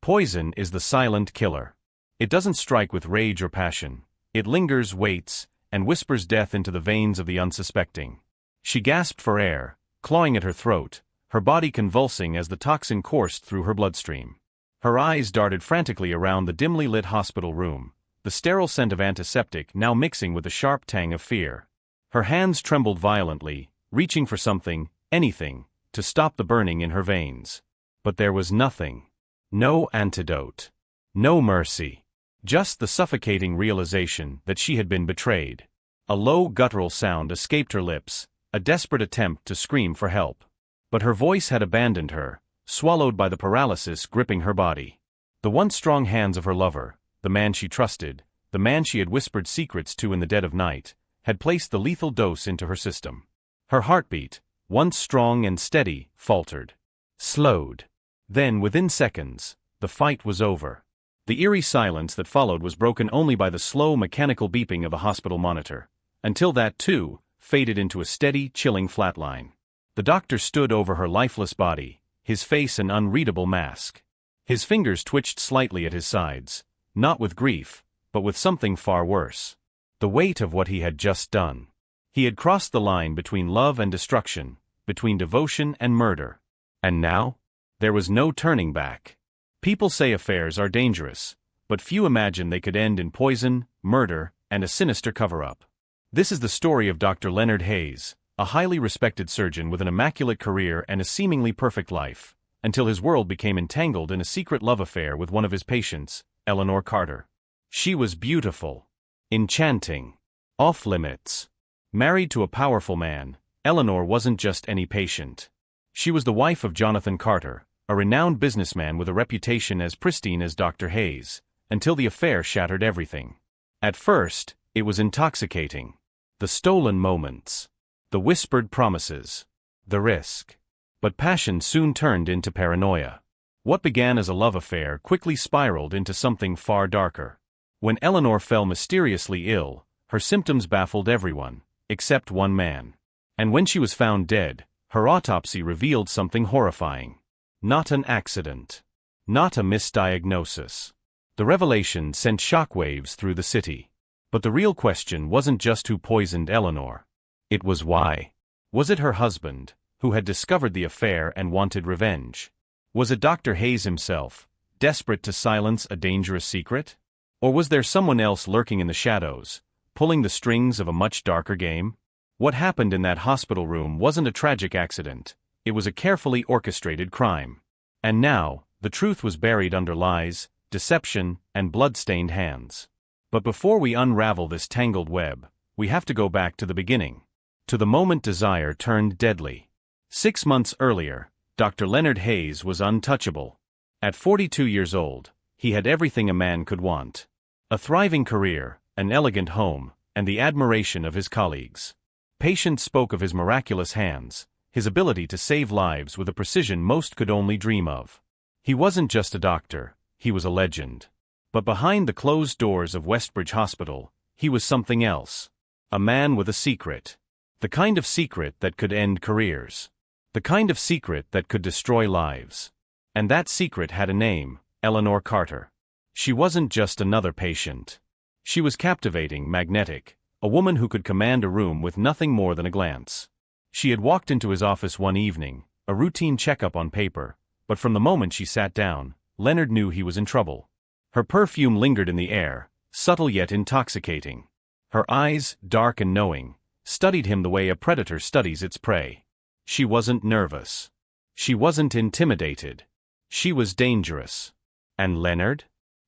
Poison is the silent killer. It doesn't strike with rage or passion. It lingers, waits, and whispers death into the veins of the unsuspecting. She gasped for air, clawing at her throat, her body convulsing as the toxin coursed through her bloodstream. Her eyes darted frantically around the dimly lit hospital room, the sterile scent of antiseptic now mixing with the sharp tang of fear. Her hands trembled violently, reaching for something, anything, to stop the burning in her veins. But there was nothing. No antidote. No mercy. Just the suffocating realization that she had been betrayed. A low guttural sound escaped her lips, a desperate attempt to scream for help. But her voice had abandoned her, swallowed by the paralysis gripping her body. The once strong hands of her lover, the man she trusted, the man she had whispered secrets to in the dead of night, had placed the lethal dose into her system. Her heartbeat, once strong and steady, faltered. Slowed. Then, within seconds, the fight was over. The eerie silence that followed was broken only by the slow mechanical beeping of a hospital monitor, until that, too, faded into a steady, chilling flatline. The doctor stood over her lifeless body, his face an unreadable mask. His fingers twitched slightly at his sides, not with grief, but with something far worse. The weight of what he had just done. He had crossed the line between love and destruction, between devotion and murder. And now? There was no turning back. People say affairs are dangerous, but few imagine they could end in poison, murder, and a sinister cover-up. This is the story of Dr. Leonard Hayes, a highly respected surgeon with an immaculate career and a seemingly perfect life, until his world became entangled in a secret love affair with one of his patients, Eleanor Carter. She was beautiful, enchanting, off-limits. Married to a powerful man, Eleanor wasn't just any patient. She was the wife of Jonathan Carter, a renowned businessman with a reputation as pristine as Dr. Hayes, until the affair shattered everything. At first, it was intoxicating. The stolen moments. The whispered promises. The risk. But passion soon turned into paranoia. What began as a love affair quickly spiraled into something far darker. When Eleanor fell mysteriously ill, her symptoms baffled everyone, except one man. And when she was found dead, her autopsy revealed something horrifying. Not an accident. Not a misdiagnosis. The revelation sent shockwaves through the city. But the real question wasn't just who poisoned Eleanor. It was why. Was it her husband, who had discovered the affair and wanted revenge? Was it Dr. Hayes himself, desperate to silence a dangerous secret? Or was there someone else lurking in the shadows, pulling the strings of a much darker game? What happened in that hospital room wasn't a tragic accident. It was a carefully orchestrated crime. And now, the truth was buried under lies, deception, and blood-stained hands. But before we unravel this tangled web, we have to go back to the beginning. To the moment desire turned deadly. 6 months earlier, Dr. Leonard Hayes was untouchable. At 42 years old, he had everything a man could want. A thriving career, an elegant home, and the admiration of his colleagues. Patients spoke of his miraculous hands, his ability to save lives with a precision most could only dream of. He wasn't just a doctor, he was a legend. But behind the closed doors of Westbridge Hospital, he was something else. A man with a secret. The kind of secret that could end careers. The kind of secret that could destroy lives. And that secret had a name, Eleanor Carter. She wasn't just another patient. She was captivating, magnetic, a woman who could command a room with nothing more than a glance. She had walked into his office one evening, a routine checkup on paper, but from the moment she sat down, Leonard knew he was in trouble. Her perfume lingered in the air, subtle yet intoxicating. Her eyes, dark and knowing, studied him the way a predator studies its prey. She wasn't nervous. She wasn't intimidated. She was dangerous. And Leonard?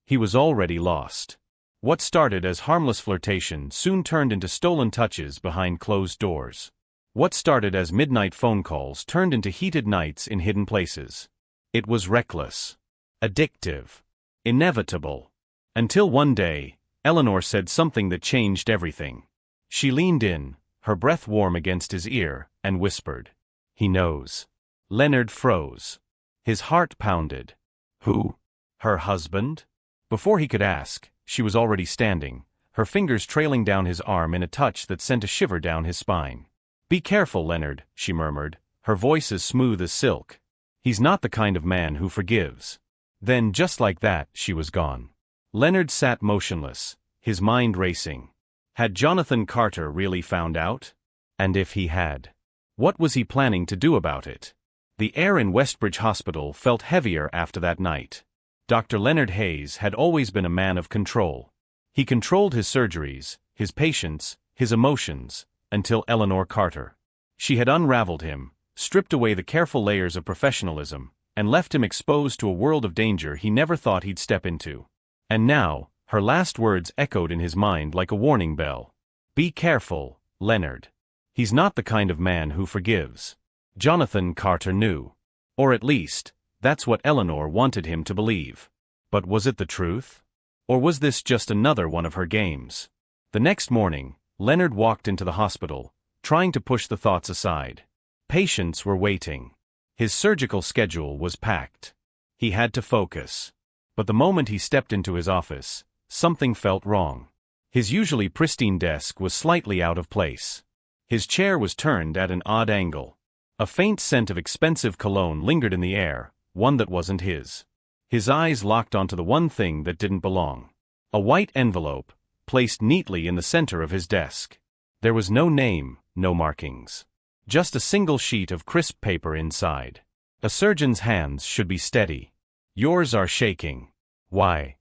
He was already lost. What started as harmless flirtation soon turned into stolen touches behind closed doors. What started as midnight phone calls turned into heated nights in hidden places. It was reckless. Addictive. Inevitable. Until one day, Eleanor said something that changed everything. She leaned in, her breath warm against his ear, and whispered, "He knows." Leonard froze. His heart pounded. Who? Her husband? Before he could ask, she was already standing, her fingers trailing down his arm in a touch that sent a shiver down his spine. "Be careful, Leonard," she murmured, her voice as smooth as silk. "He's not the kind of man who forgives." Then, just like that, she was gone. Leonard sat motionless, his mind racing. Had Jonathan Carter really found out? And if he had, what was he planning to do about it? The air in Westbridge Hospital felt heavier after that night. Dr. Leonard Hayes had always been a man of control. He controlled his surgeries, his patients, his emotions, until Eleanor Carter. She had unraveled him, stripped away the careful layers of professionalism, and left him exposed to a world of danger he never thought he'd step into. And now, her last words echoed in his mind like a warning bell. Be careful, Leonard. He's not the kind of man who forgives. Jonathan Carter knew. Or at least, that's what Eleanor wanted him to believe. But was it the truth? Or was this just another one of her games? The next morning, Leonard walked into the hospital, trying to push the thoughts aside. Patients were waiting. His surgical schedule was packed. He had to focus. But the moment he stepped into his office, something felt wrong. His usually pristine desk was slightly out of place. His chair was turned at an odd angle. A faint scent of expensive cologne lingered in the air, one that wasn't his. His eyes locked onto the one thing that didn't belong. A white envelope, placed neatly in the center of his desk. There was no name, no markings. Just a single sheet of crisp paper inside. A surgeon's hands should be steady. Yours are shaking. Why?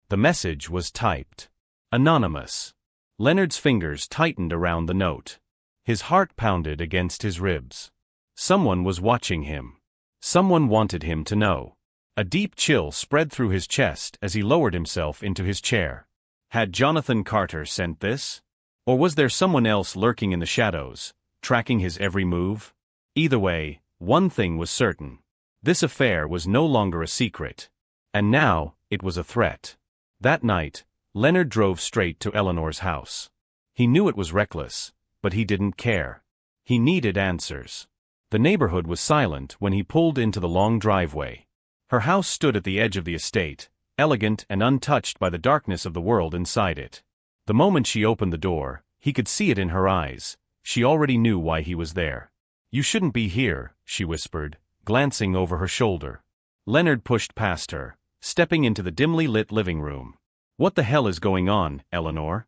The message was typed. Anonymous. Leonard's fingers tightened around the note. His heart pounded against his ribs. Someone was watching him. Someone wanted him to know. A deep chill spread through his chest as he lowered himself into his chair. Had Jonathan Carter sent this? Or was there someone else lurking in the shadows, tracking his every move? Either way, one thing was certain. This affair was no longer a secret. And now, it was a threat. That night, Leonard drove straight to Eleanor's house. He knew it was reckless, but he didn't care. He needed answers. The neighborhood was silent when he pulled into the long driveway. Her house stood at the edge of the estate, elegant and untouched by the darkness of the world inside it. The moment she opened the door, he could see it in her eyes. She already knew why he was there. You shouldn't be here, she whispered, glancing over her shoulder. Leonard pushed past her, stepping into the dimly lit living room. What the hell is going on, Eleanor?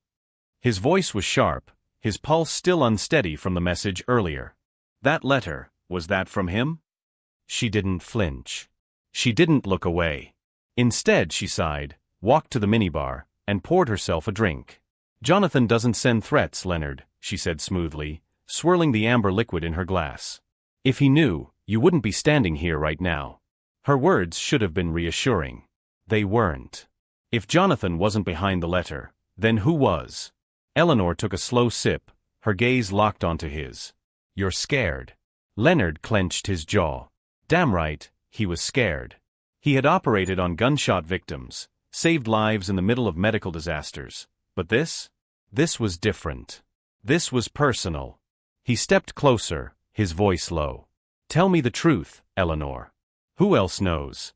His voice was sharp, his pulse still unsteady from the message earlier. That letter, was that from him? She didn't flinch. She didn't look away. Instead, she sighed, walked to the minibar, and poured herself a drink. Jonathan doesn't send threats, Leonard, she said smoothly, swirling the amber liquid in her glass. If he knew, you wouldn't be standing here right now. Her words should have been reassuring. They weren't. If Jonathan wasn't behind the letter, then who was? Eleanor took a slow sip, her gaze locked onto his. You're scared. Leonard clenched his jaw. Damn right, he was scared. He had operated on gunshot victims, saved lives in the middle of medical disasters. But this? This was different. This was personal. He stepped closer, his voice low. Tell me the truth, Eleanor. Who else knows?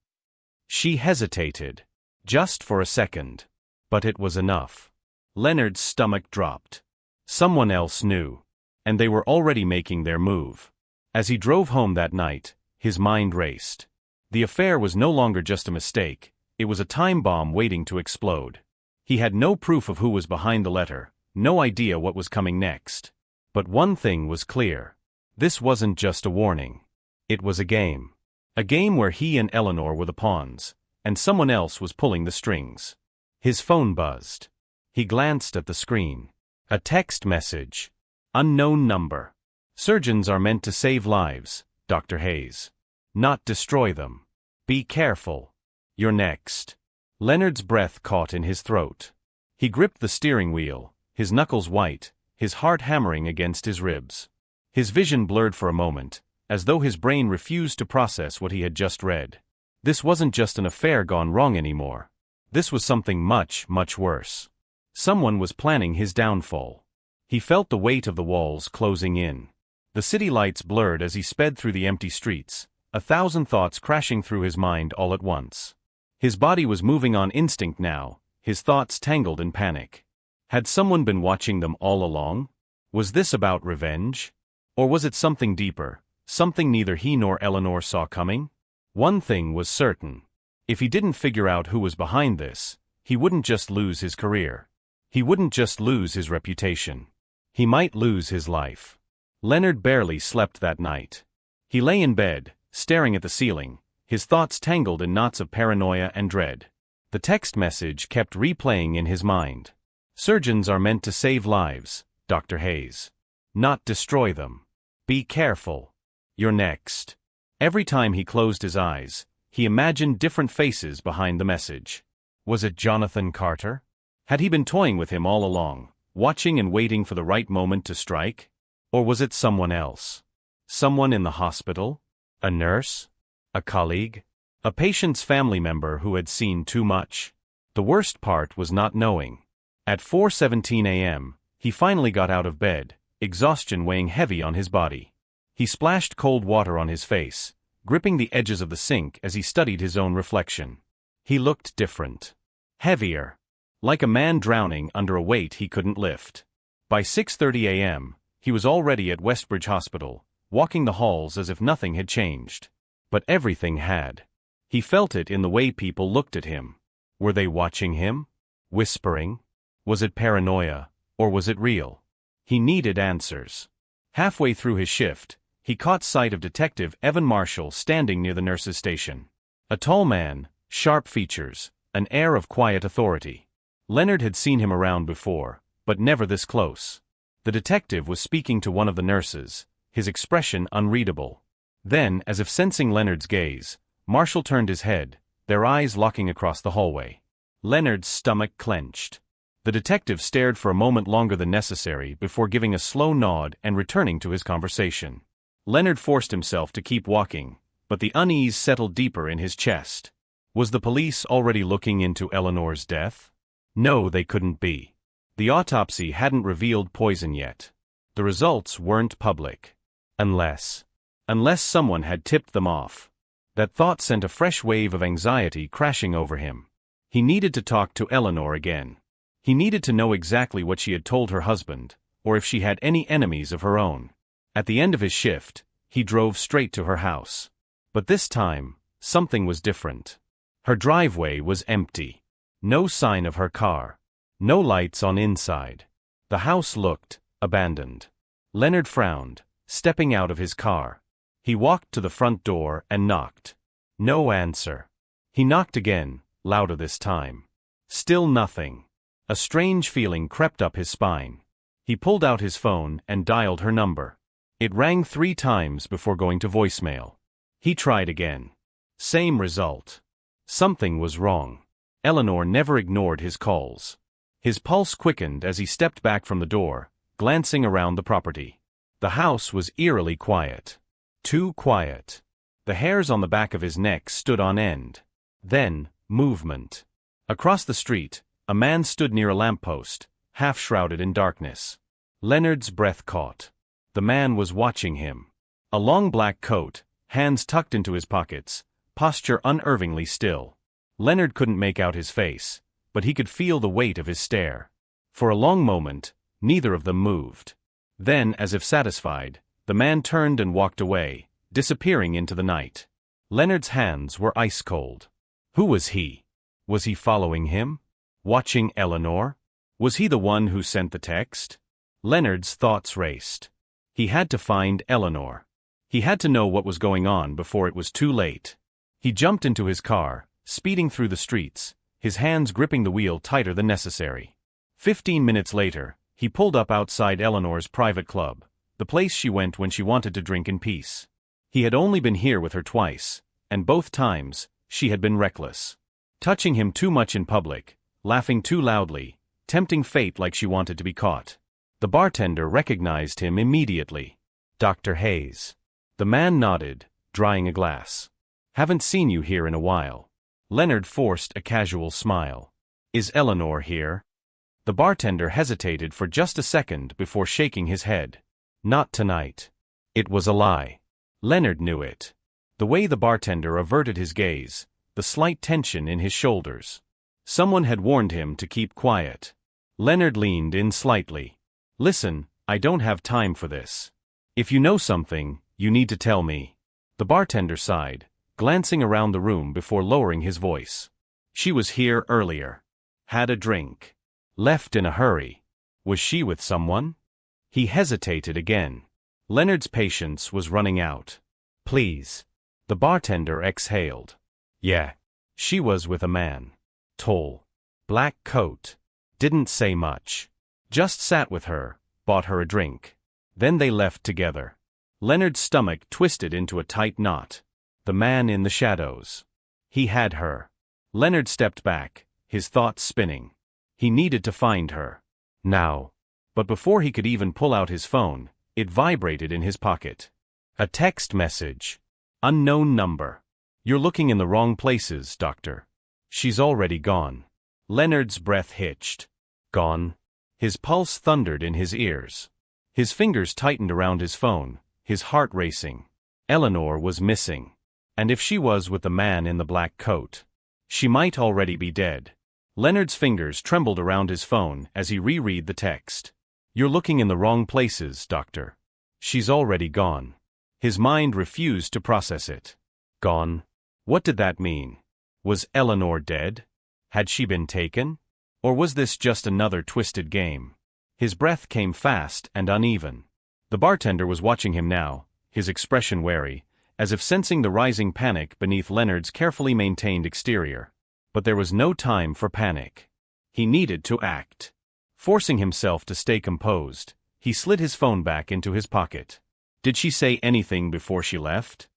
She hesitated. Just for a second. But it was enough. Leonard's stomach dropped. Someone else knew. And they were already making their move. As he drove home that night, his mind raced. The affair was no longer just a mistake, it was a time bomb waiting to explode. He had no proof of who was behind the letter, no idea what was coming next. But one thing was clear. This wasn't just a warning. It was a game. A game where he and Eleanor were the pawns, and someone else was pulling the strings. His phone buzzed. He glanced at the screen. A text message. Unknown number. Surgeons are meant to save lives, Dr. Hayes. Not destroy them. Be careful. You're next. Leonard's breath caught in his throat. He gripped the steering wheel, his knuckles white, his heart hammering against his ribs. His vision blurred for a moment, as though his brain refused to process what he had just read. This wasn't just an affair gone wrong anymore. This was something much, much worse. Someone was planning his downfall. He felt the weight of the walls closing in. The city lights blurred as he sped through the empty streets, 1,000 thoughts crashing through his mind all at once. His body was moving on instinct now, his thoughts tangled in panic. Had someone been watching them all along? Was this about revenge? Or was it something deeper, something neither he nor Eleanor saw coming? One thing was certain. If he didn't figure out who was behind this, he wouldn't just lose his career. He wouldn't just lose his reputation. He might lose his life. Leonard barely slept that night. He lay in bed, staring at the ceiling, his thoughts tangled in knots of paranoia and dread. The text message kept replaying in his mind. Surgeons are meant to save lives, Dr. Hayes. Not destroy them. Be careful. You're next. Every time he closed his eyes, he imagined different faces behind the message. Was it Jonathan Carter? Had he been toying with him all along, watching and waiting for the right moment to strike? Or was it someone else? Someone in the hospital? A nurse? A colleague? A patient's family member who had seen too much? The worst part was not knowing. At 4:17 a.m., he finally got out of bed, exhaustion weighing heavy on his body. He splashed cold water on his face, gripping the edges of the sink as he studied his own reflection. He looked different. Heavier. Like a man drowning under a weight he couldn't lift. By 6:30 a.m., he was already at Westbridge Hospital, walking the halls as if nothing had changed. But everything had. He felt it in the way people looked at him. Were they watching him? Whispering? Was it paranoia, or was it real? He needed answers. Halfway through his shift, he caught sight of Detective Evan Marshall standing near the nurse's station. A tall man, sharp features, an air of quiet authority. Leonard had seen him around before, but never this close. The detective was speaking to one of the nurses, his expression unreadable. Then, as if sensing Leonard's gaze, Marshall turned his head, their eyes locking across the hallway. Leonard's stomach clenched. The detective stared for a moment longer than necessary before giving a slow nod and returning to his conversation. Leonard forced himself to keep walking, but the unease settled deeper in his chest. Was the police already looking into Eleanor's death? No, they couldn't be. The autopsy hadn't revealed poison yet. The results weren't public. Unless someone had tipped them off. That thought sent a fresh wave of anxiety crashing over him. He needed to talk to Eleanor again. He needed to know exactly what she had told her husband, or if she had any enemies of her own. At the end of his shift, he drove straight to her house. But this time, something was different. Her driveway was empty. No sign of her car. No lights on inside. The house looked abandoned. Leonard frowned, stepping out of his car. He walked to the front door and knocked. No answer. He knocked again, louder this time. Still nothing. A strange feeling crept up his spine. He pulled out his phone and dialed her number. It rang 3 times before going to voicemail. He tried again. Same result. Something was wrong. Eleanor never ignored his calls. His pulse quickened as he stepped back from the door, glancing around the property. The house was eerily quiet. Too quiet. The hairs on the back of his neck stood on end. Then, movement. Across the street, a man stood near a lamppost, half shrouded in darkness. Leonard's breath caught. The man was watching him. A long black coat, hands tucked into his pockets, posture unervingly still. Leonard couldn't make out his face, but he could feel the weight of his stare. For a long moment, neither of them moved. Then, as if satisfied, the man turned and walked away, disappearing into the night. Leonard's hands were ice cold. Who was he? Was he following him? Watching Eleanor? Was he the one who sent the text? Leonard's thoughts raced. He had to find Eleanor. He had to know what was going on before it was too late. He jumped into his car, speeding through the streets, his hands gripping the wheel tighter than necessary. 15 minutes later, he pulled up outside Eleanor's private club, the place she went when she wanted to drink in peace. He had only been here with her twice, and both times, she had been reckless. Touching him too much in public, laughing too loudly, tempting fate like she wanted to be caught. The bartender recognized him immediately. Dr. Hayes. The man nodded, drying a glass. Haven't seen you here in a while. Leonard forced a casual smile. Is Eleanor here? The bartender hesitated for just a second before shaking his head. Not tonight. It was a lie. Leonard knew it. The way the bartender averted his gaze, the slight tension in his shoulders. Someone had warned him to keep quiet. Leonard leaned in slightly. Listen, I don't have time for this. If you know something, you need to tell me. The bartender sighed, glancing around the room before lowering his voice. She was here earlier. Had a drink. Left in a hurry. Was she with someone? He hesitated again. Leonard's patience was running out. Please. The bartender exhaled. Yeah. She was with a man. Tall. Black coat. Didn't say much. Just sat with her, bought her a drink. Then they left together. Leonard's stomach twisted into a tight knot. The man in the shadows. He had her. Leonard stepped back, his thoughts spinning. He needed to find her. Now. But before he could even pull out his phone, it vibrated in his pocket. A text message. Unknown number. You're looking in the wrong places, Doctor. She's already gone. Leonard's breath hitched. Gone? His pulse thundered in his ears. His fingers tightened around his phone, his heart racing. Eleanor was missing. And if she was with the man in the black coat, she might already be dead. Leonard's fingers trembled around his phone as he reread the text. You're looking in the wrong places, Doctor. She's already gone. His mind refused to process it. Gone? What did that mean? Was Eleanor dead? Had she been taken? Or was this just another twisted game? His breath came fast and uneven. The bartender was watching him now, his expression wary, as if sensing the rising panic beneath Leonard's carefully maintained exterior. But there was no time for panic. He needed to act. Forcing himself to stay composed, he slid his phone back into his pocket. Did she say anything before she left?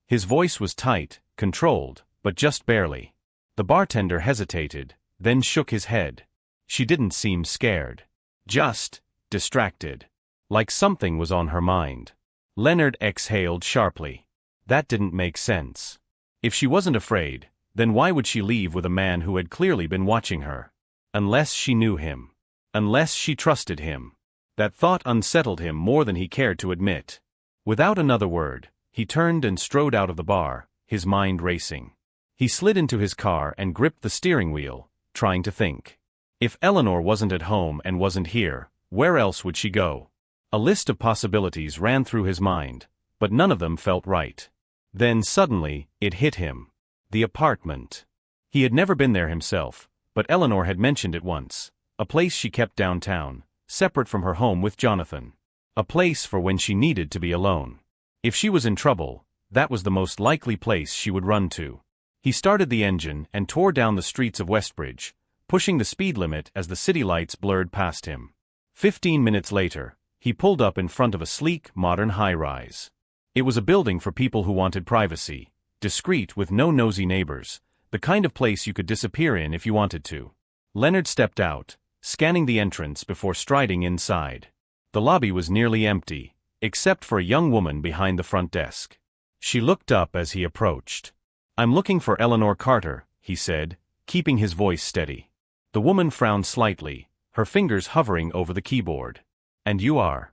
His voice was tight, controlled, but just barely. The bartender hesitated, then shook his head. She didn't seem scared. Just distracted. Like something was on her mind. Leonard exhaled sharply. That didn't make sense. If she wasn't afraid, then why would she leave with a man who had clearly been watching her? Unless she knew him. Unless she trusted him. That thought unsettled him more than he cared to admit. Without another word, he turned and strode out of the bar, his mind racing. He slid into his car and gripped the steering wheel, trying to think. If Eleanor wasn't at home and wasn't here, where else would she go? A list of possibilities ran through his mind, but none of them felt right. Then suddenly, it hit him. The apartment. He had never been there himself, but Eleanor had mentioned it once. A place she kept downtown, separate from her home with Jonathan. A place for when she needed to be alone. If she was in trouble, that was the most likely place she would run to. He started the engine and tore down the streets of Westbridge, pushing the speed limit as the city lights blurred past him. 15 minutes later, he pulled up in front of a sleek, modern high-rise. It was a building for people who wanted privacy. Discreet with no nosy neighbors, the kind of place you could disappear in if you wanted to. Leonard stepped out, scanning the entrance before striding inside. The lobby was nearly empty, except for a young woman behind the front desk. She looked up as he approached. I'm looking for Eleanor Carter, he said, keeping his voice steady. The woman frowned slightly, her fingers hovering over the keyboard. And you are?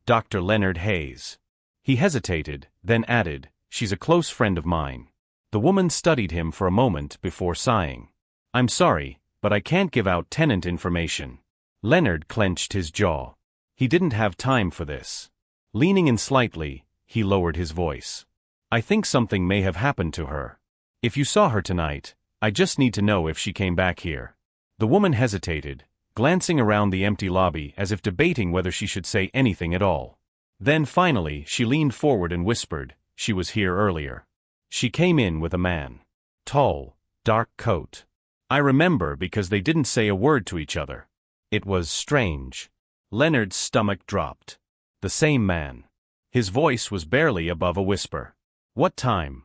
Dr. Leonard Hayes. He hesitated, then added, she's a close friend of mine. The woman studied him for a moment before sighing. I'm sorry, but I can't give out tenant information. Leonard clenched his jaw. He didn't have time for this. Leaning in slightly, he lowered his voice. I think something may have happened to her. If you saw her tonight, I just need to know if she came back here. The woman hesitated, glancing around the empty lobby as if debating whether she should say anything at all. Then finally she leaned forward and whispered, she was here earlier. She came in with a man. Tall, dark coat. I remember because they didn't say a word to each other. It was strange. Leonard's stomach dropped. The same man. His voice was barely above a whisper. What time?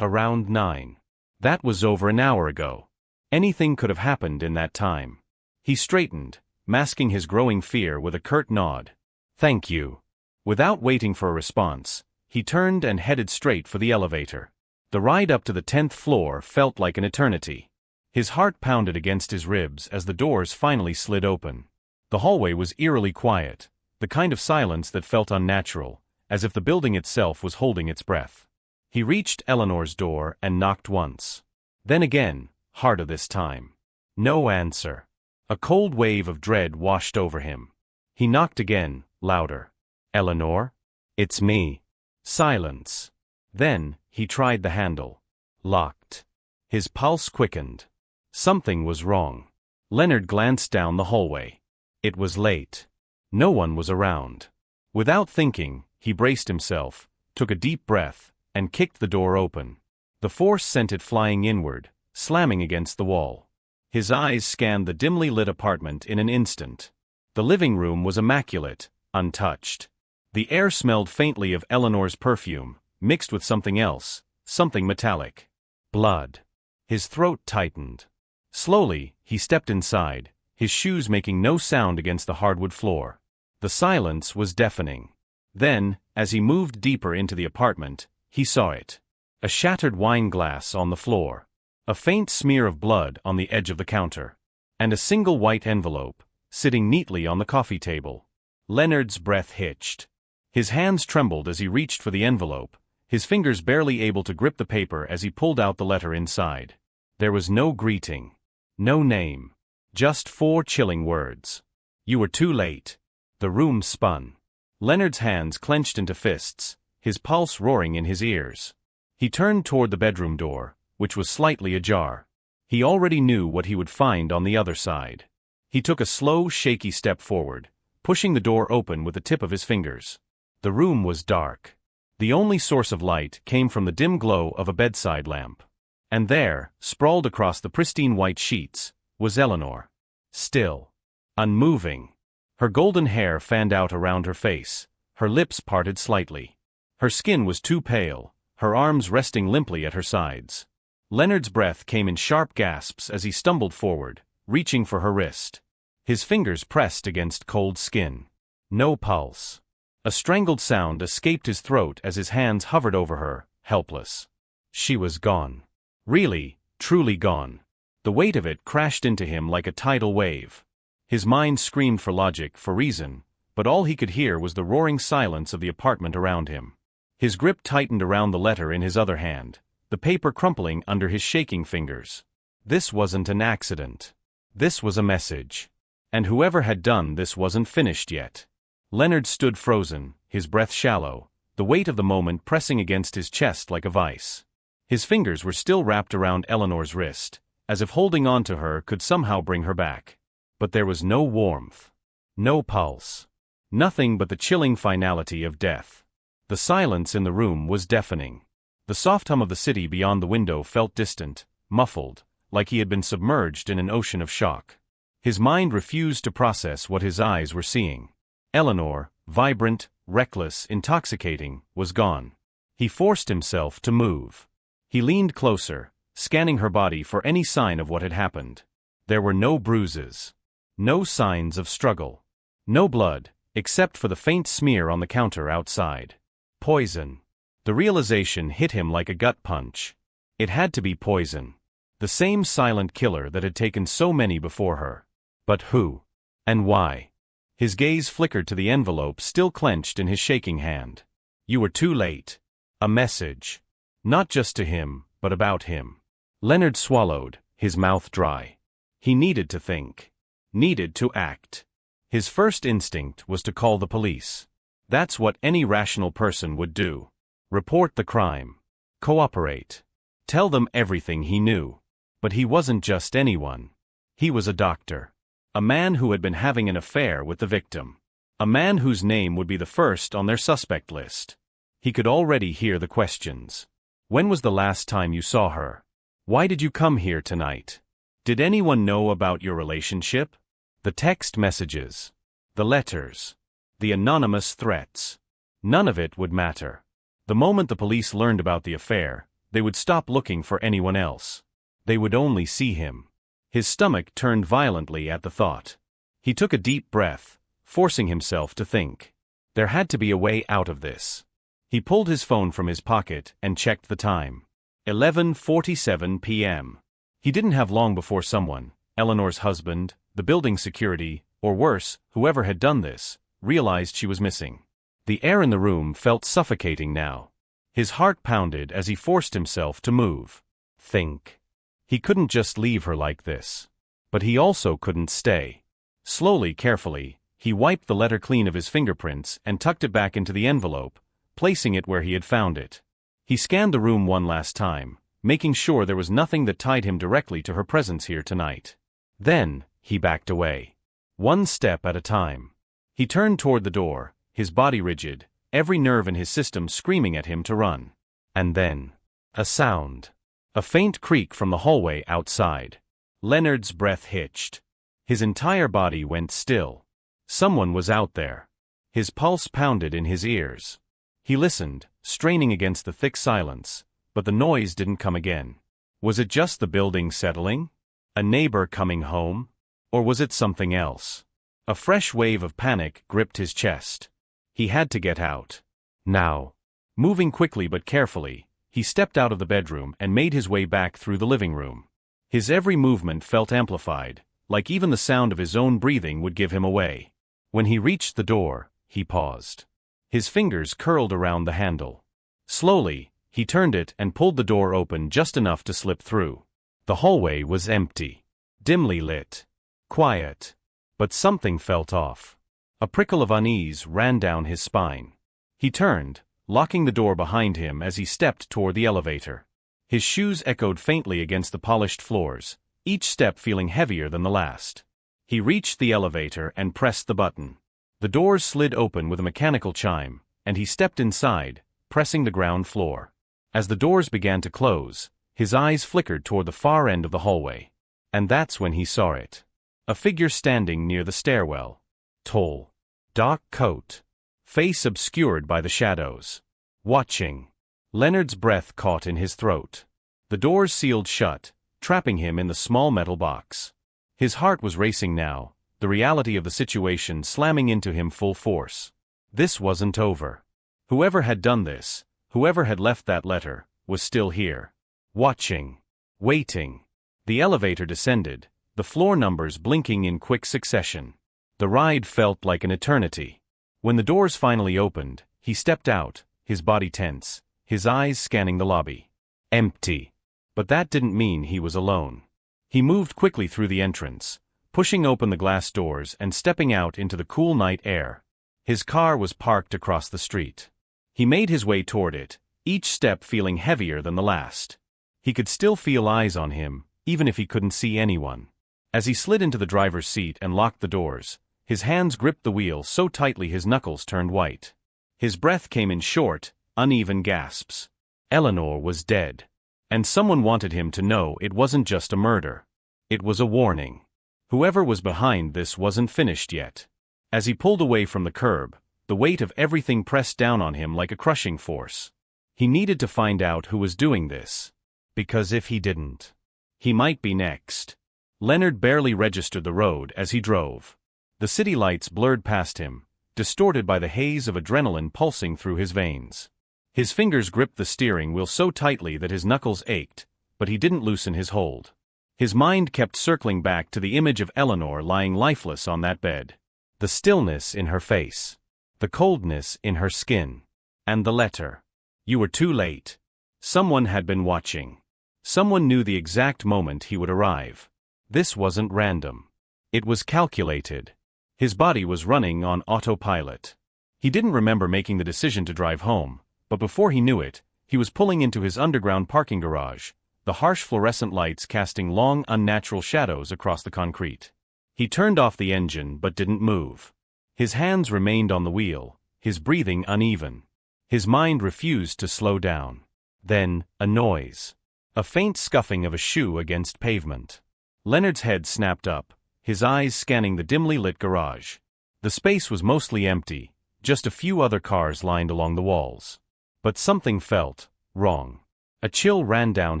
Around 9. That was over an hour ago. Anything could have happened in that time. He straightened, masking his growing fear with a curt nod. Thank you. Without waiting for a response, he turned and headed straight for the elevator. The ride up to the 10th floor felt like an eternity. His heart pounded against his ribs as the doors finally slid open. The hallway was eerily quiet, the kind of silence that felt unnatural, as if the building itself was holding its breath. He reached Eleanor's door and knocked once. Then again, harder this time. No answer. A cold wave of dread washed over him. He knocked again, louder. Eleanor? It's me. Silence. Then, He tried the handle. Locked. His pulse quickened. Something was wrong. Leonard glanced down the hallway. It was late. No one was around. Without thinking, he braced himself, took a deep breath, and kicked the door open. The force sent it flying inward, slamming against the wall. His eyes scanned the dimly lit apartment in an instant. The living room was immaculate, untouched. The air smelled faintly of Eleanor's perfume, mixed with something else, something metallic. Blood. His throat tightened. Slowly, he stepped inside, his shoes making no sound against the hardwood floor. The silence was deafening. Then, as he moved deeper into the apartment, he saw it. A shattered wine glass on the floor. A faint smear of blood on the edge of the counter. And a single white envelope, sitting neatly on the coffee table. Leonard's breath hitched. His hands trembled as he reached for the envelope, his fingers barely able to grip the paper as he pulled out the letter inside. There was no greeting. No name. Just 4 chilling words. You were too late. The room spun. Leonard's hands clenched into fists, his pulse roaring in his ears. He turned toward the bedroom door, which was slightly ajar. He already knew what he would find on the other side. He took a slow, shaky step forward, pushing the door open with the tip of his fingers. The room was dark. The only source of light came from the dim glow of a bedside lamp. And there, sprawled across the pristine white sheets, was Eleanor. Still. Unmoving. Her golden hair fanned out around her face, her lips parted slightly. Her skin was too pale, her arms resting limply at her sides. Leonard's breath came in sharp gasps as he stumbled forward, reaching for her wrist. His fingers pressed against cold skin. No pulse. A strangled sound escaped his throat as his hands hovered over her, helpless. She was gone. Really, truly gone. The weight of it crashed into him like a tidal wave. His mind screamed for logic, for reason, but all he could hear was the roaring silence of the apartment around him. His grip tightened around the letter in his other hand, the paper crumpling under his shaking fingers. This wasn't an accident. This was a message. And whoever had done this wasn't finished yet. Leonard stood frozen, his breath shallow, the weight of the moment pressing against his chest like a vice. His fingers were still wrapped around Eleanor's wrist, as if holding on to her could somehow bring her back. But there was no warmth. No pulse. Nothing but the chilling finality of death. The silence in the room was deafening. The soft hum of the city beyond the window felt distant, muffled, like he had been submerged in an ocean of shock. His mind refused to process what his eyes were seeing. Eleanor, vibrant, reckless, intoxicating, was gone. He forced himself to move. He leaned closer, scanning her body for any sign of what had happened. There were no bruises. No signs of struggle. No blood, except for the faint smear on the counter outside. Poison. The realization hit him like a gut punch. It had to be poison. The same silent killer that had taken so many before her. But who? And why? His gaze flickered to the envelope still clenched in his shaking hand. You were too late. A message. Not just to him, but about him. Leonard swallowed, his mouth dry. He needed to think. Needed to act. His first instinct was to call the police. That's what any rational person would do. Report the crime. Cooperate. Tell them everything he knew. But he wasn't just anyone. He was a doctor. A man who had been having an affair with the victim. A man whose name would be the first on their suspect list. He could already hear the questions. When was the last time you saw her? Why did you come here tonight? Did anyone know about your relationship? The text messages. The letters. The anonymous threats. None of it would matter. The moment the police learned about the affair, they would stop looking for anyone else. They would only see him. His stomach turned violently at the thought. He took a deep breath, forcing himself to think. There had to be a way out of this. He pulled his phone from his pocket and checked the time. 11:47 p.m. He didn't have long before someone, Eleanor's husband, the building security, or worse, whoever had done this, realized she was missing. The air in the room felt suffocating now. His heart pounded as he forced himself to move. Think. He couldn't just leave her like this. But he also couldn't stay. Slowly, carefully, he wiped the letter clean of his fingerprints and tucked it back into the envelope, placing it where he had found it. He scanned the room one last time, making sure there was nothing that tied him directly to her presence here tonight. Then, he backed away. One step at a time. He turned toward the door, his body rigid, every nerve in his system screaming at him to run. And then, a sound. A faint creak from the hallway outside. Leonard's breath hitched. His entire body went still. Someone was out there. His pulse pounded in his ears. He listened, straining against the thick silence, but the noise didn't come again. Was it just the building settling? A neighbor coming home? Or was it something else? A fresh wave of panic gripped his chest. He had to get out. Now. Moving quickly but carefully, he stepped out of the bedroom and made his way back through the living room. His every movement felt amplified, like even the sound of his own breathing would give him away. When he reached the door, he paused. His fingers curled around the handle. Slowly, he turned it and pulled the door open just enough to slip through. The hallway was empty. Dimly lit. Quiet. But something felt off. A prickle of unease ran down his spine. He turned, locking the door behind him as he stepped toward the elevator. His shoes echoed faintly against the polished floors, each step feeling heavier than the last. He reached the elevator and pressed the button. The doors slid open with a mechanical chime, and he stepped inside, pressing the ground floor. As the doors began to close, his eyes flickered toward the far end of the hallway. And that's when he saw it. A figure standing near the stairwell. Tall. Dark coat. Face obscured by the shadows. Watching. Leonard's breath caught in his throat. The doors sealed shut, trapping him in the small metal box. His heart was racing now, the reality of the situation slamming into him full force. This wasn't over. Whoever had done this, whoever had left that letter, was still here. Watching. Waiting. The elevator descended, the floor numbers blinking in quick succession. The ride felt like an eternity. When the doors finally opened, he stepped out, his body tense, his eyes scanning the lobby. Empty. But that didn't mean he was alone. He moved quickly through the entrance, pushing open the glass doors and stepping out into the cool night air. His car was parked across the street. He made his way toward it, each step feeling heavier than the last. He could still feel eyes on him, even if he couldn't see anyone. As he slid into the driver's seat and locked the doors, his hands gripped the wheel so tightly his knuckles turned white. His breath came in short, uneven gasps. Eleanor was dead. And someone wanted him to know it wasn't just a murder. It was a warning. Whoever was behind this wasn't finished yet. As he pulled away from the curb, the weight of everything pressed down on him like a crushing force. He needed to find out who was doing this. Because if he didn't, he might be next. Leonard barely registered the road as he drove. The city lights blurred past him, distorted by the haze of adrenaline pulsing through his veins. His fingers gripped the steering wheel so tightly that his knuckles ached, but he didn't loosen his hold. His mind kept circling back to the image of Eleanor lying lifeless on that bed. The stillness in her face. The coldness in her skin. And the letter. You were too late. Someone had been watching. Someone knew the exact moment he would arrive. This wasn't random. It was calculated. His body was running on autopilot. He didn't remember making the decision to drive home, but before he knew it, he was pulling into his underground parking garage, the harsh fluorescent lights casting long, unnatural shadows across the concrete. He turned off the engine but didn't move. His hands remained on the wheel, his breathing uneven. His mind refused to slow down. Then, a noise. A faint scuffing of a shoe against pavement. Leonard's head snapped up, his eyes scanning the dimly lit garage. The space was mostly empty, just a few other cars lined along the walls. But something felt wrong. A chill ran down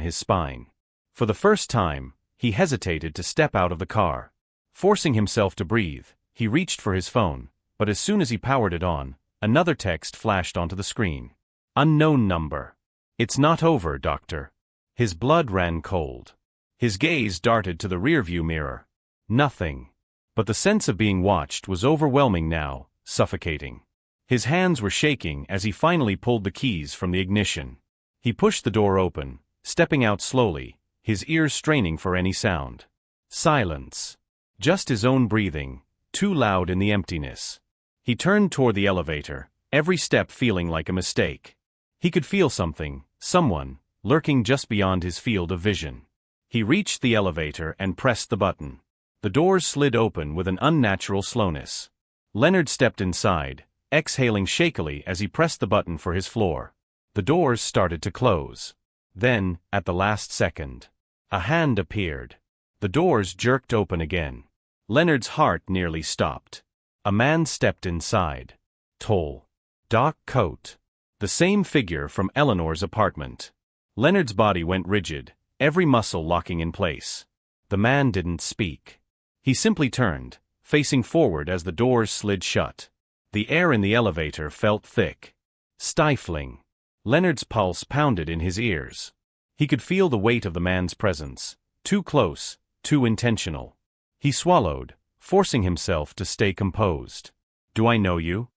his spine. For the first time, he hesitated to step out of the car. Forcing himself to breathe, he reached for his phone, but as soon as he powered it on, another text flashed onto the screen. Unknown number. It's not over, doctor. His blood ran cold. His gaze darted to the rearview mirror. Nothing. But the sense of being watched was overwhelming now, suffocating. His hands were shaking as he finally pulled the keys from the ignition. He pushed the door open, stepping out slowly, his ears straining for any sound. Silence. Just his own breathing, too loud in the emptiness. He turned toward the elevator, every step feeling like a mistake. He could feel something Someone, lurking just beyond his field of vision. He reached the elevator and pressed the button. The doors slid open with an unnatural slowness. Leonard stepped inside, exhaling shakily as he pressed the button for his floor. The doors started to close. Then, at the last second, a hand appeared. The doors jerked open again. Leonard's heart nearly stopped. A man stepped inside. Tall. Dark coat. The same figure from Eleanor's apartment. Leonard's body went rigid, every muscle locking in place. The man didn't speak. He simply turned, facing forward as the doors slid shut. The air in the elevator felt thick. Stifling. Leonard's pulse pounded in his ears. He could feel the weight of the man's presence. Too close, too intentional. He swallowed, forcing himself to stay composed. "Do I know you?"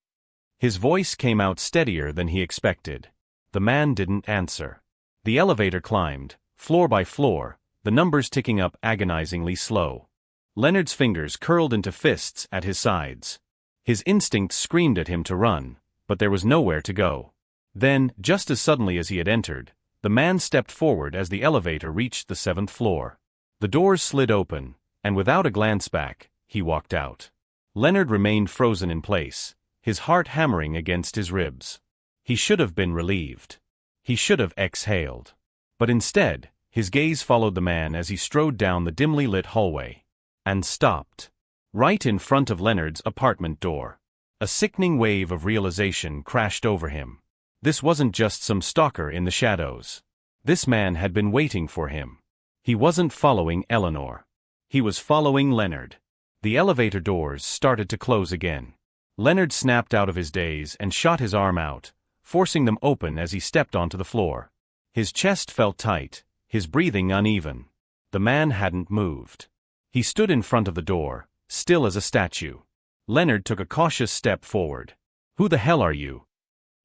His voice came out steadier than he expected. The man didn't answer. The elevator climbed, floor by floor, the numbers ticking up agonizingly slow. Leonard's fingers curled into fists at his sides. His instinct screamed at him to run, but there was nowhere to go. Then, just as suddenly as he had entered, the man stepped forward as the elevator reached the 7th floor. The doors slid open, and without a glance back, he walked out. Leonard remained frozen in place, his heart hammering against his ribs. He should have been relieved. He should have exhaled. But instead, his gaze followed the man as he strode down the dimly lit hallway. And stopped. Right in front of Leonard's apartment door. A sickening wave of realization crashed over him. This wasn't just some stalker in the shadows. This man had been waiting for him. He wasn't following Eleanor. He was following Leonard. The elevator doors started to close again. Leonard snapped out of his daze and shot his arm out, forcing them open as he stepped onto the floor. His chest felt tight, his breathing uneven. The man hadn't moved. He stood in front of the door, still as a statue. Leonard took a cautious step forward. "Who the hell are you?"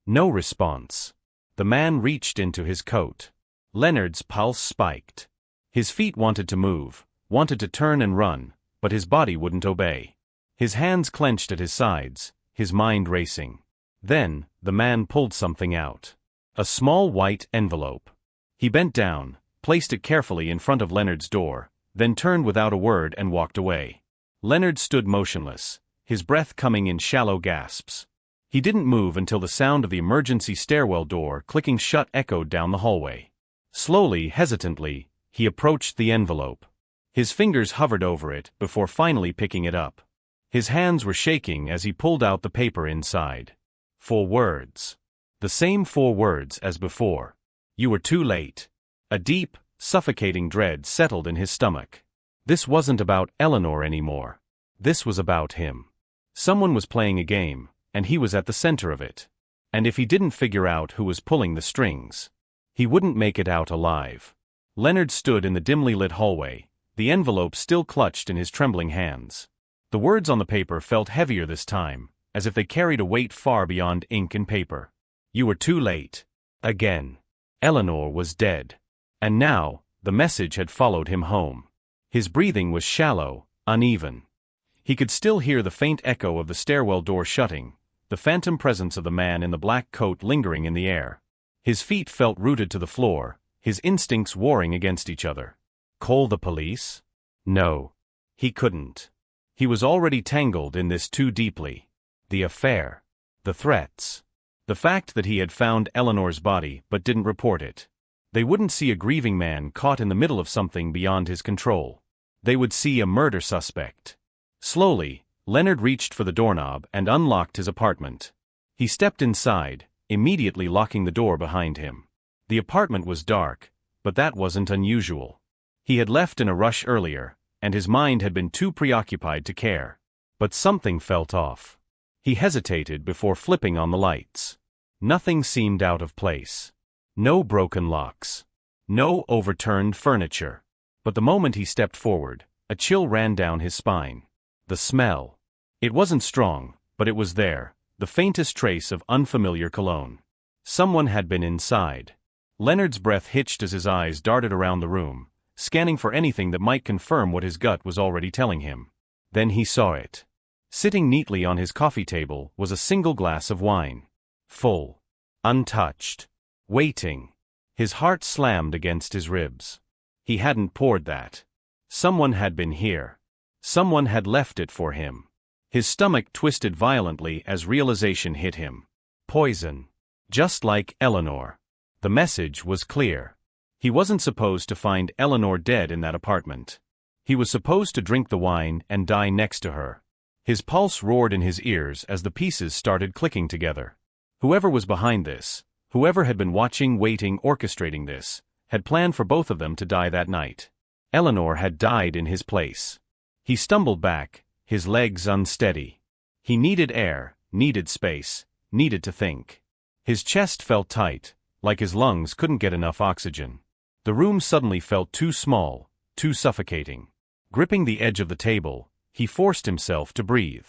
No response. The man reached into his coat. Leonard's pulse spiked. His feet wanted to move, wanted to turn and run, but his body wouldn't obey. His hands clenched at his sides, his mind racing. Then, the man pulled something out. A small white envelope. He bent down, placed it carefully in front of Leonard's door, then turned without a word and walked away. Leonard stood motionless, his breath coming in shallow gasps. He didn't move until the sound of the emergency stairwell door clicking shut echoed down the hallway. Slowly, hesitantly, he approached the envelope. His fingers hovered over it before finally picking it up. His hands were shaking as he pulled out the paper inside. 4 words. The same 4 words as before. "You were too late." A deep, suffocating dread settled in his stomach. This wasn't about Eleanor anymore. This was about him. Someone was playing a game, and he was at the center of it. And if he didn't figure out who was pulling the strings, he wouldn't make it out alive. Leonard stood in the dimly lit hallway, the envelope still clutched in his trembling hands. The words on the paper felt heavier this time, as if they carried a weight far beyond ink and paper. "You were too late." Again. Eleanor was dead. And now, the message had followed him home. His breathing was shallow, uneven. He could still hear the faint echo of the stairwell door shutting, the phantom presence of the man in the black coat lingering in the air. His feet felt rooted to the floor, his instincts warring against each other. Call the police? No. He couldn't. He was already tangled in this too deeply. The affair. The threats. The fact that he had found Eleanor's body but didn't report it. They wouldn't see a grieving man caught in the middle of something beyond his control. They would see a murder suspect. Slowly, Leonard reached for the doorknob and unlocked his apartment. He stepped inside, immediately locking the door behind him. The apartment was dark, but that wasn't unusual. He had left in a rush earlier, and his mind had been too preoccupied to care. But something felt off. He hesitated before flipping on the lights. Nothing seemed out of place. No broken locks. No overturned furniture. But the moment he stepped forward, a chill ran down his spine. The smell. It wasn't strong, but it was there, the faintest trace of unfamiliar cologne. Someone had been inside. Leonard's breath hitched as his eyes darted around the room, scanning for anything that might confirm what his gut was already telling him. Then he saw it. Sitting neatly on his coffee table was a single glass of wine. Full. Untouched. Waiting. His heart slammed against his ribs. He hadn't poured that. Someone had been here. Someone had left it for him. His stomach twisted violently as realization hit him. Poison. Just like Eleanor. The message was clear. He wasn't supposed to find Eleanor dead in that apartment. He was supposed to drink the wine and die next to her. His pulse roared in his ears as the pieces started clicking together. Whoever was behind this, whoever had been watching, waiting, orchestrating this, had planned for both of them to die that night. Eleanor had died in his place. He stumbled back, his legs unsteady. He needed air, needed space, needed to think. His chest felt tight, like his lungs couldn't get enough oxygen. The room suddenly felt too small, too suffocating. Gripping the edge of the table, he forced himself to breathe.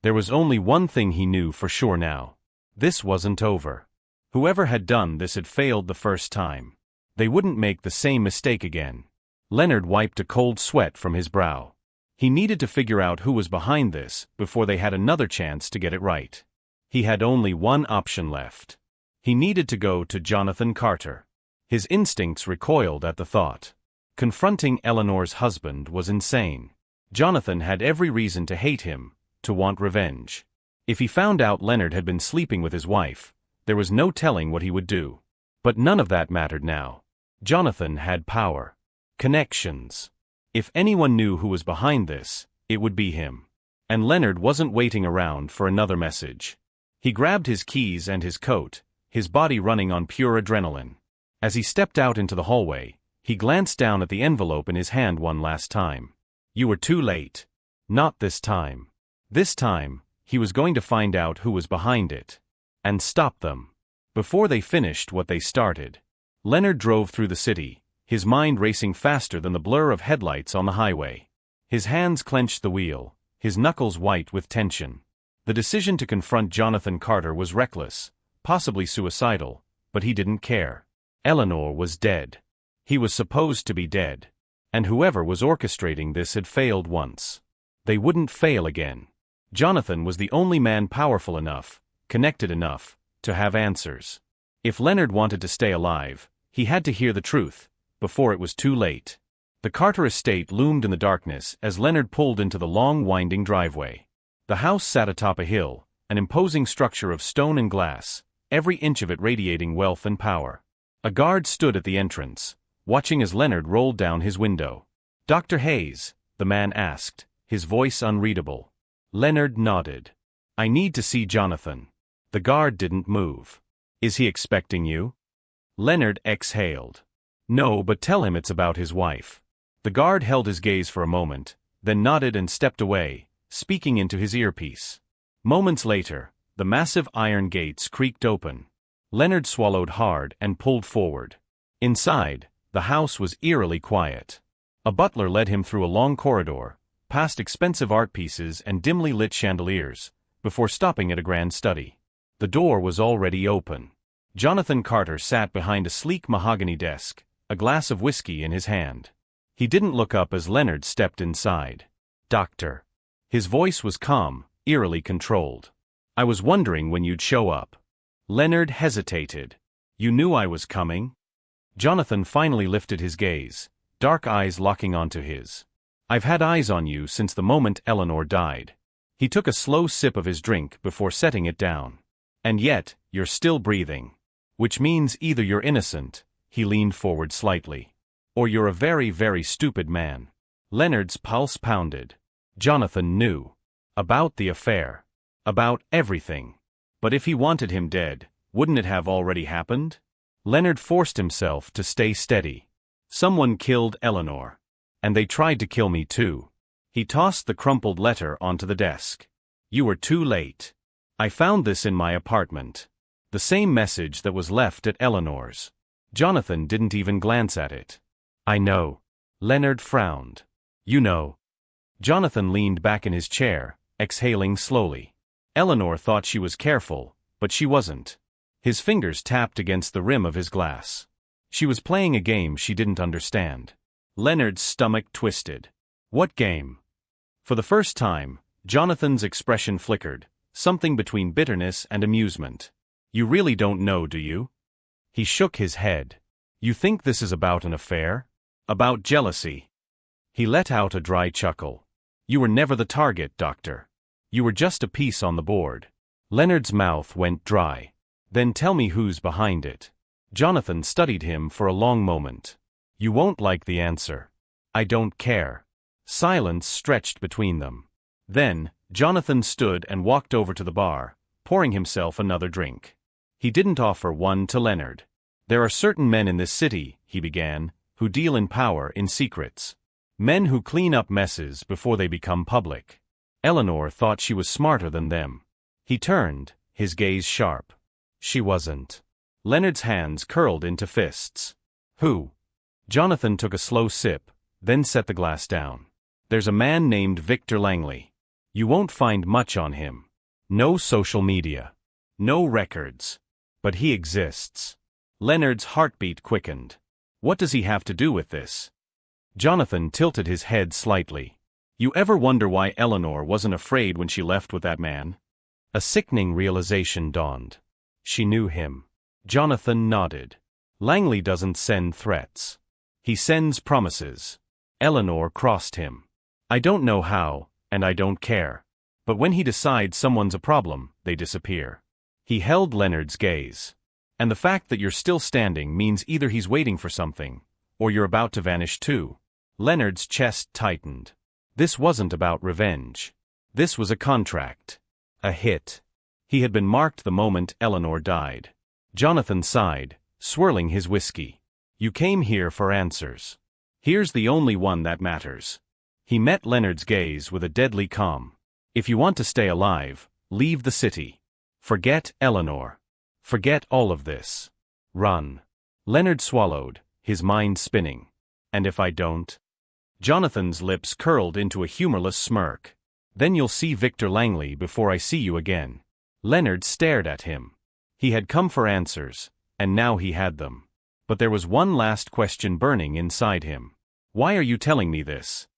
There was only one thing he knew for sure now. This wasn't over. Whoever had done this had failed the first time. They wouldn't make the same mistake again. Leonard wiped a cold sweat from his brow. He needed to figure out who was behind this before they had another chance to get it right. He had only one option left. He needed to go to Jonathan Carter. His instincts recoiled at the thought. Confronting Eleanor's husband was insane. Jonathan had every reason to hate him, to want revenge. If he found out Leonard had been sleeping with his wife, there was no telling what he would do. But none of that mattered now. Jonathan had power. Connections. If anyone knew who was behind this, it would be him. And Leonard wasn't waiting around for another message. He grabbed his keys and his coat, his body running on pure adrenaline. As he stepped out into the hallway, he glanced down at the envelope in his hand one last time. You were too late. Not this time. This time, he was going to find out who was behind it. And stop them. Before they finished what they started. Leonard drove through the city, his mind racing faster than the blur of headlights on the highway. His hands clenched the wheel, his knuckles white with tension. The decision to confront Jonathan Carter was reckless, possibly suicidal, but he didn't care. Eleanor was dead. He was supposed to be dead. And whoever was orchestrating this had failed once. They wouldn't fail again. Jonathan was the only man powerful enough, connected enough, to have answers. If Leonard wanted to stay alive, he had to hear the truth, before it was too late. The Carter estate loomed in the darkness as Leonard pulled into the long winding driveway. The house sat atop a hill, an imposing structure of stone and glass, every inch of it radiating wealth and power. A guard stood at the entrance, watching as Leonard rolled down his window. "Dr. Hayes," the man asked, his voice unreadable. Leonard nodded. "I need to see Jonathan." The guard didn't move. "Is he expecting you?" Leonard exhaled. "No, but tell him it's about his wife." The guard held his gaze for a moment, then nodded and stepped away, speaking into his earpiece. Moments later, the massive iron gates creaked open. Leonard swallowed hard and pulled forward. Inside, the house was eerily quiet. A butler led him through a long corridor, past expensive art pieces and dimly lit chandeliers, before stopping at a grand study. The door was already open. Jonathan Carter sat behind a sleek mahogany desk, a glass of whiskey in his hand. He didn't look up as Leonard stepped inside. "Doctor." His voice was calm, eerily controlled. "I was wondering when you'd show up." Leonard hesitated. "You knew I was coming?" Jonathan finally lifted his gaze, dark eyes locking onto his. "I've had eyes on you since the moment Eleanor died." He took a slow sip of his drink before setting it down. "And yet, you're still breathing. Which means either you're innocent," he leaned forward slightly, "or you're a very, very stupid man." Leonard's pulse pounded. Jonathan knew. About the affair. About everything. But if he wanted him dead, wouldn't it have already happened? Leonard forced himself to stay steady. "Someone killed Eleanor. And they tried to kill me too." He tossed the crumpled letter onto the desk. "You were too late. I found this in my apartment." The same message that was left at Eleanor's. Jonathan didn't even glance at it. "I know." Leonard frowned. "You know." Jonathan leaned back in his chair, exhaling slowly. Eleanor thought she was careful, but she wasn't. His fingers tapped against the rim of his glass. She was playing a game she didn't understand. Leonard's stomach twisted. What game? For the first time, Jonathan's expression flickered, something between bitterness and amusement. "You really don't know, do you?" He shook his head. You think this is about an affair? About jealousy? He let out a dry chuckle. You were never the target, Doctor. You were just a piece on the board. Leonard's mouth went dry. Then tell me who's behind it. Jonathan studied him for a long moment. You won't like the answer. I don't care. Silence stretched between them. Then, Jonathan stood and walked over to the bar, pouring himself another drink. He didn't offer one to Leonard. There are certain men in this city, he began, who deal in power in secrets. Men who clean up messes before they become public. Eleanor thought she was smarter than them. He turned, his gaze sharp. She wasn't. Leonard's hands curled into fists. Who? Jonathan took a slow sip, then set the glass down. There's a man named Victor Langley. You won't find much on him. No social media. No records. But he exists. Leonard's heartbeat quickened. What does he have to do with this? Jonathan tilted his head slightly. You ever wonder why Eleanor wasn't afraid when she left with that man? A sickening realization dawned. She knew him. Jonathan nodded. Langley doesn't send threats. He sends promises. Eleanor crossed him. I don't know how, and I don't care. But when he decides someone's a problem, they disappear. He held Leonard's gaze. And the fact that you're still standing means either he's waiting for something, or you're about to vanish too. Leonard's chest tightened. This wasn't about revenge. This was a contract. A hit. He had been marked the moment Eleanor died. Jonathan sighed, swirling his whiskey. You came here for answers. Here's the only one that matters. He met Leonard's gaze with a deadly calm. If you want to stay alive, leave the city. Forget Eleanor. Forget all of this. Run. Leonard swallowed, his mind spinning. And if I don't? Jonathan's lips curled into a humorless smirk. Then you'll see Victor Langley before I see you again. Leonard stared at him. He had come for answers, and now he had them. But there was one last question burning inside him. Why are you telling me this?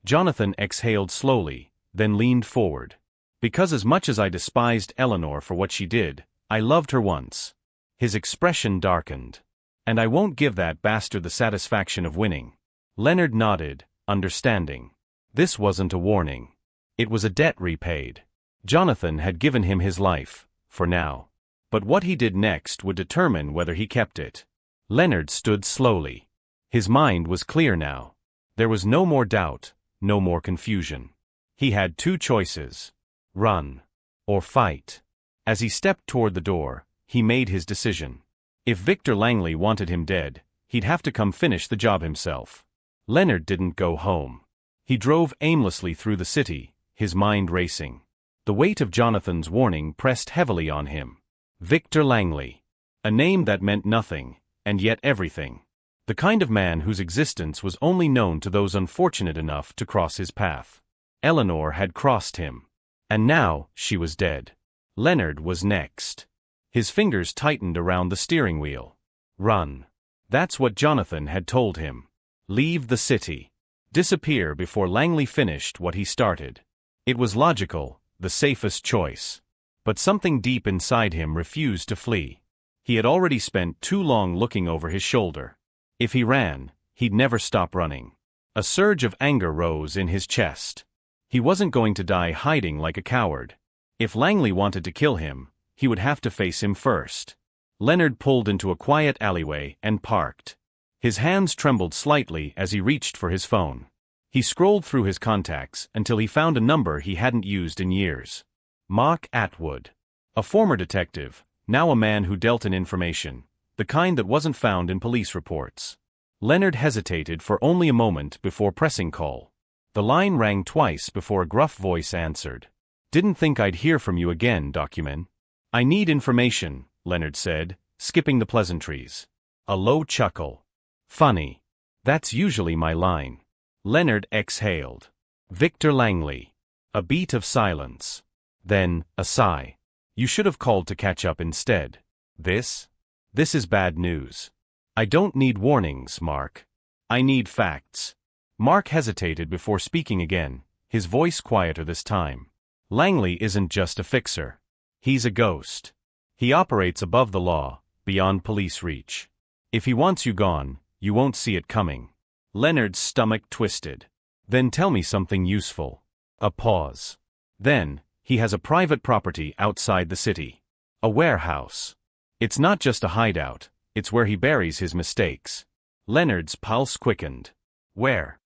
Jonathan exhaled slowly, then leaned forward. Because as much as I despised Eleanor for what she did, I loved her once. His expression darkened. And I won't give that bastard the satisfaction of winning. Leonard nodded, understanding. This wasn't a warning. It was a debt repaid. Jonathan had given him his life, for now. But what he did next would determine whether he kept it. Leonard stood slowly. His mind was clear now. There was no more doubt, no more confusion. He had two choices. Run. Or fight. As he stepped toward the door, he made his decision. If Victor Langley wanted him dead, he'd have to come finish the job himself. Leonard didn't go home. He drove aimlessly through the city, his mind racing. The weight of Jonathan's warning pressed heavily on him. Victor Langley. A name that meant nothing, and yet everything. The kind of man whose existence was only known to those unfortunate enough to cross his path. Eleanor had crossed him. And now, she was dead. Leonard was next. His fingers tightened around the steering wheel. Run. That's what Jonathan had told him. Leave the city. Disappear before Langley finished what he started. It was logical, the safest choice. But something deep inside him refused to flee. He had already spent too long looking over his shoulder. If he ran, he'd never stop running. A surge of anger rose in his chest. He wasn't going to die hiding like a coward. If Langley wanted to kill him, he would have to face him first. Leonard pulled into a quiet alleyway and parked. His hands trembled slightly as he reached for his phone. He scrolled through his contacts until he found a number he hadn't used in years. Mark Atwood. A former detective, now a man who dealt in information, the kind that wasn't found in police reports. Leonard hesitated for only a moment before pressing call. The line rang twice before a gruff voice answered. Didn't think I'd hear from you again, Document. I need information, Leonard said, skipping the pleasantries. A low chuckle. Funny. That's usually my line. Leonard exhaled. Victor Langley. A beat of silence. Then, a sigh. You should have called to catch up instead. This is bad news. I don't need warnings, Mark. I need facts. Mark hesitated before speaking again, his voice quieter this time. Langley isn't just a fixer. He's a ghost. He operates above the law, beyond police reach. If he wants you gone, you won't see it coming. Leonard's stomach twisted. Then tell me something useful. A pause. Then, he has a private property outside the city. A warehouse. It's not just a hideout, it's where he buries his mistakes. Leonard's pulse quickened. Where?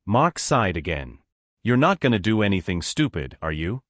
Mark sighed again. You're not gonna do anything stupid, are you?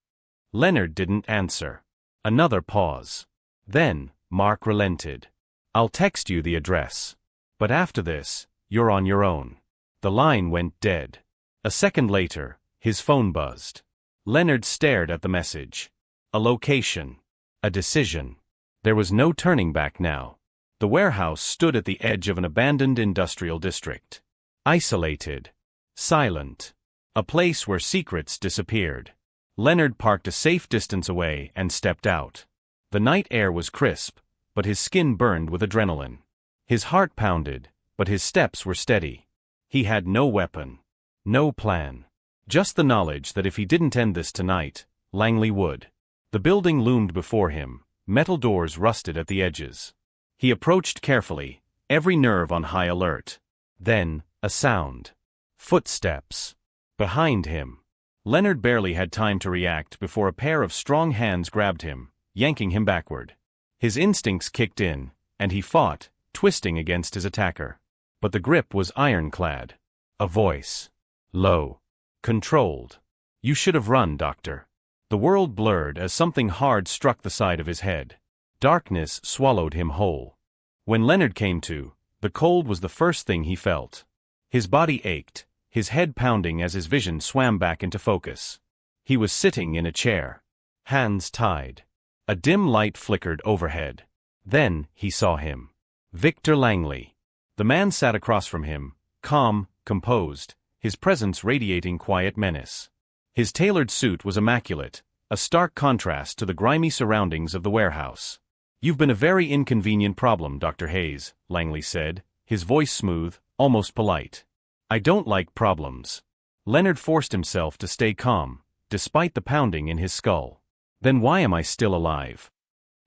Leonard didn't answer. Another pause. Then, Mark relented. I'll text you the address. But after this, you're on your own. The line went dead. A second later, his phone buzzed. Leonard stared at the message. A location. A decision. There was no turning back now. The warehouse stood at the edge of an abandoned industrial district. Isolated. Silent. A place where secrets disappeared. Leonard parked a safe distance away and stepped out. The night air was crisp, but his skin burned with adrenaline. His heart pounded, but his steps were steady. He had no weapon. No plan. Just the knowledge that if he didn't end this tonight, Langley would. The building loomed before him, metal doors rusted at the edges. He approached carefully, every nerve on high alert. Then, a sound. Footsteps. Behind him. Leonard barely had time to react before a pair of strong hands grabbed him, yanking him backward. His instincts kicked in, and he fought, twisting against his attacker. But the grip was ironclad. A voice. Low. Controlled. You should have run, Doctor. The world blurred as something hard struck the side of his head. Darkness swallowed him whole. When Leonard came to, the cold was the first thing he felt. His body ached, his head pounding as his vision swam back into focus. He was sitting in a chair. Hands tied. A dim light flickered overhead. Then, he saw him. Victor Langley. The man sat across from him, calm, composed, his presence radiating quiet menace. His tailored suit was immaculate, a stark contrast to the grimy surroundings of the warehouse. You've been a very inconvenient problem, Dr. Hayes, Langley said, his voice smooth, almost polite. I don't like problems. Leonard forced himself to stay calm, despite the pounding in his skull. Then why am I still alive?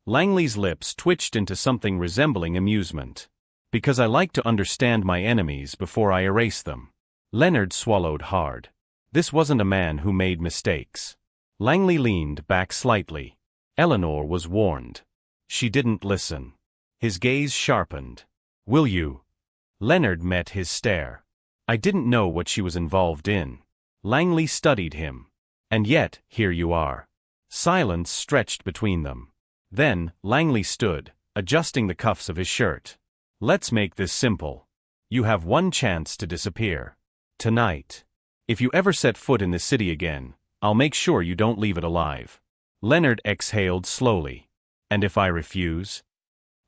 Langley's lips twitched into something resembling amusement. Because I like to understand my enemies before I erase them. Leonard swallowed hard. This wasn't a man who made mistakes. Langley leaned back slightly. Eleanor was warned. She didn't listen. His gaze sharpened. Will you? Leonard met his stare. I didn't know what she was involved in. Langley studied him. And yet, here you are. Silence stretched between them. Then, Langley stood, adjusting the cuffs of his shirt. Let's make this simple. You have one chance to disappear. Tonight. If you ever set foot in this city again, I'll make sure you don't leave it alive. Leonard exhaled slowly. And if I refuse?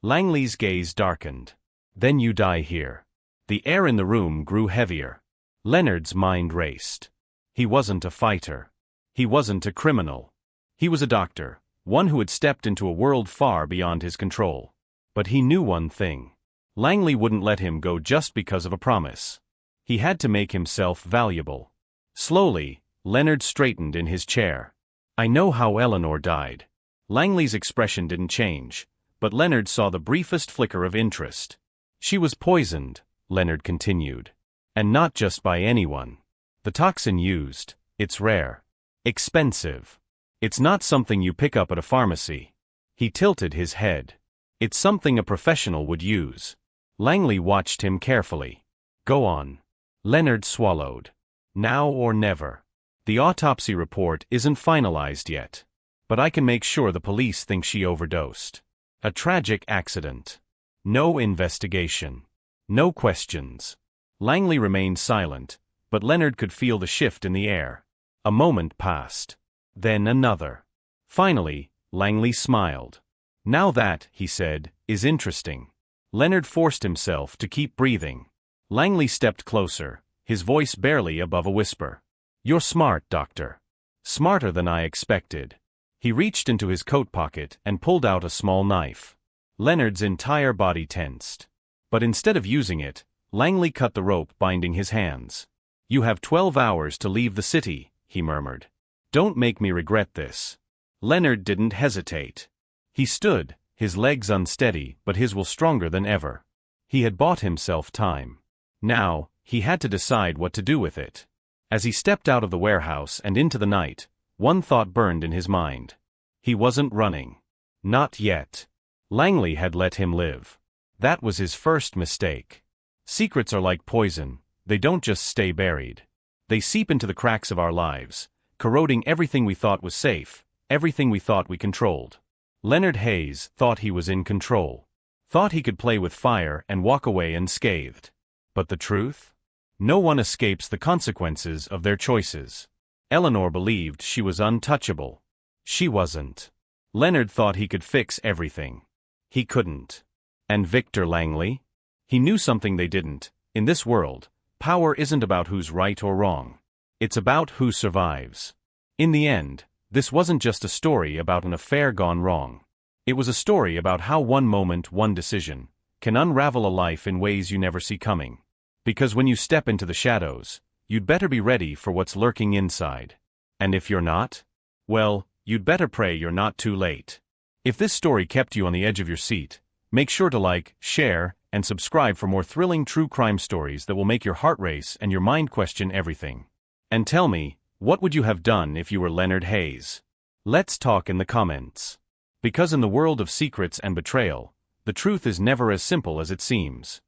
Langley's gaze darkened. Then you die here. The air in the room grew heavier. Leonard's mind raced. He wasn't a fighter. He wasn't a criminal. He was a doctor, one who had stepped into a world far beyond his control. But he knew one thing. Langley wouldn't let him go just because of a promise. He had to make himself valuable. Slowly, Leonard straightened in his chair. I know how Eleanor died. Langley's expression didn't change, but Leonard saw the briefest flicker of interest. She was poisoned, Leonard continued. And not just by anyone. The toxin used, it's rare. Expensive. It's not something you pick up at a pharmacy. He tilted his head. It's something a professional would use. Langley watched him carefully. Go on. Leonard swallowed. Now or never. The autopsy report isn't finalized yet. But I can make sure the police think she overdosed. A tragic accident. No investigation. No questions. Langley remained silent, but Leonard could feel the shift in the air. A moment passed. Then another. Finally, Langley smiled. Now that, he said, is interesting. Leonard forced himself to keep breathing. Langley stepped closer, his voice barely above a whisper. You're smart, Doctor. Smarter than I expected. He reached into his coat pocket and pulled out a small knife. Leonard's entire body tensed. But instead of using it, Langley cut the rope binding his hands. You have 12 hours to leave the city, he murmured. Don't make me regret this. Leonard didn't hesitate. He stood, his legs unsteady but his will stronger than ever. He had bought himself time. Now, he had to decide what to do with it. As he stepped out of the warehouse and into the night, one thought burned in his mind. He wasn't running. Not yet. Langley had let him live. That was his first mistake. Secrets are like poison, they don't just stay buried. They seep into the cracks of our lives, corroding everything we thought was safe, everything we thought we controlled. Leonard Hayes thought he was in control. Thought he could play with fire and walk away unscathed. But the truth? No one escapes the consequences of their choices. Eleanor believed she was untouchable. She wasn't. Leonard thought he could fix everything. He couldn't. And Victor Langley? He knew something they didn't. In this world, power isn't about who's right or wrong. It's about who survives. In the end, this wasn't just a story about an affair gone wrong. It was a story about how one moment, one decision, can unravel a life in ways you never see coming. Because when you step into the shadows, you'd better be ready for what's lurking inside. And if you're not, well, you'd better pray you're not too late. If this story kept you on the edge of your seat, make sure to like, share, and subscribe for more thrilling true crime stories that will make your heart race and your mind question everything. And tell me, what would you have done if you were Leonard Hayes? Let's talk in the comments. Because in the world of secrets and betrayal, the truth is never as simple as it seems.